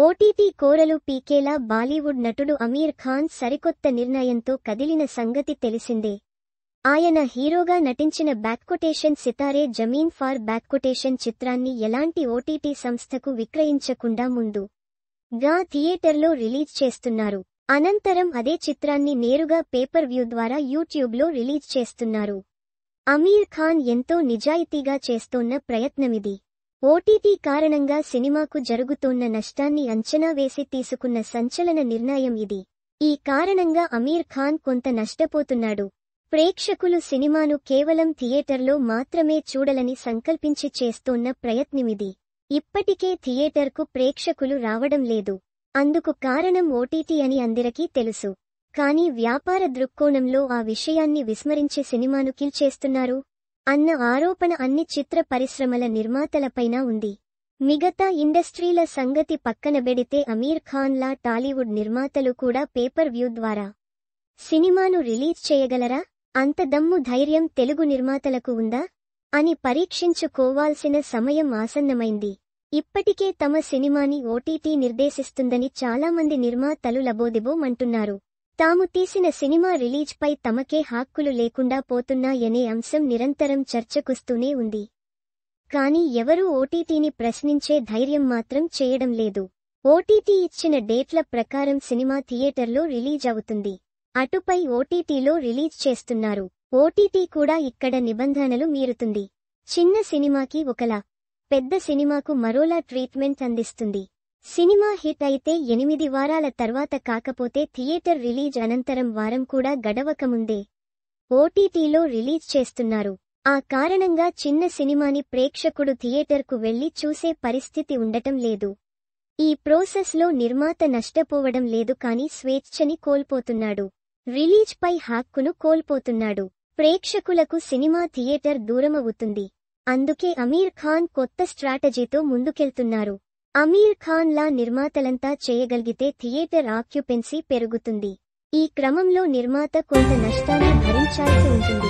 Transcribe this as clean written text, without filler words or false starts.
OTT కోరలు పీకేలా బాలీవుడ్ నటుడు అమీర్ ఖాన్ సరికొత్త నిర్ణయంతో కదిలిన సంగతి తెలిసిందే. ఆయన హీరోగా నటించిన బ్యాక్కొటేషన్ సితారే జమీన్ ఫార్ బ్యాక్కొటేషన్ చిత్రాన్ని ఎలాంటి ఓటీటీ సంస్థకు విక్రయించకుండా ముందుగా థియేటర్లో రిలీజ్ చేస్తున్నారు. అనంతరం అదే చిత్రాన్ని నేరుగా పేపర్ వ్యూ ద్వారా యూట్యూబ్లో రిలీజ్ చేస్తున్నారు. అమీర్ ఖాన్ ఎంతో నిజాయితీగా చేస్తోన్న ప్రయత్నమిది. ఓటీటీ కారణంగా సినిమాకు జరుగుతోన్న నష్టాన్ని అంచనా వేసి తీసుకున్న సంచలన నిర్ణయం ఇది. ఈ కారణంగా అమీర్ ఖాన్ కొంత నష్టపోతున్నాడు. ప్రేక్షకులు సినిమాను కేవలం థియేటర్లో మాత్రమే చూడాలని సంకల్పించి చేస్తోన్న ప్రయత్నమిది. ఇప్పటికే థియేటర్కు ప్రేక్షకులు రావడం లేదు. అందుకు కారణం ఓటీటీ అని అందరికీ తెలుసు. కానీ వ్యాపార దృక్కోణంలో ఆ విషయాన్ని విస్మరించి సినిమాను కిల్ చేస్తున్నారు అన్న ఆరోపణ అన్ని చిత్ర పరిశ్రమల నిర్మాతలపైన ఉంది. మిగతా ఇండస్ట్రీల సంగతి పక్కనబెడితే అమీర్ ఖాన్ లా టాలీవుడ్ నిర్మాతలు కూడా పేపర్ వ్యూ ద్వారా సినిమాను రిలీజ్ చేయగలరా? అంత దమ్ము ధైర్యం తెలుగు నిర్మాతలకు ఉందా అని పరీక్షించుకోవాల్సిన సమయం ఆసన్నమైంది. ఇప్పటికే తమ సినిమాని ఓటీటీ నిర్దేశిస్తుందని చాలామంది నిర్మాతలు లబోదిబోమంటున్నారు. తాము తీసిన సినిమా రిలీజ్పై తమకే హక్కులు లేకుండా పోతున్నాయనే అంశం నిరంతరం చర్చకొస్తూనే ఉంది. కానీ ఎవరూ ఓటీటీని ప్రశ్నించే ధైర్యం మాత్రం చేయడం లేదు. ఓటీటీ ఇచ్చిన డేట్ల ప్రకారం సినిమా థియేటర్లో రిలీజ్ అవుతుంది. అటుపై ఓటీటీలో రిలీజ్ చేస్తున్నారు. ఓటీటీ కూడా ఇక్కడ నిబంధనలు మీరుతుంది. చిన్న సినిమాకి ఒకలా, పెద్ద సినిమాకు మరోలా ట్రీట్మెంట్ అందిస్తుంది. సినిమా హిట్ అయితే 8 వారాల తర్వాత కాకపోతే థియేటర్ రిలీజ్ అనంతరం వారం కూడా గడవకముందే ఓటీటీలో రిలీజ్ చేస్తున్నారు. ఆ కారణంగా చిన్న సినిమాని ప్రేక్షకుడు థియేటర్కు వెళ్లి చూసే పరిస్థితి ఉండటం లేదు. ఈ ప్రాసెస్లో నిర్మాత నష్టపోవడం లేదు కానీ స్వేచ్ఛని కోల్పోతున్నాడు. రిలీజ్పై హక్కును కోల్పోతున్నాడు. ప్రేక్షకులకు సినిమా థియేటర్ దూరమవుతుంది. అందుకే అమీర్ ఖాన్ కొత్త స్ట్రాటజీతో ముందుకెళ్తున్నారు. అమీర్ ఖాన్ లా నిర్మాతలంతా చేయగలిగితే థియేటర్ ఆక్యుపెన్సీ పెరుగుతుంది. ఈ క్రమంలో నిర్మాత కొంత నష్టాన్ని భరించాల్సి ఉంటుంది.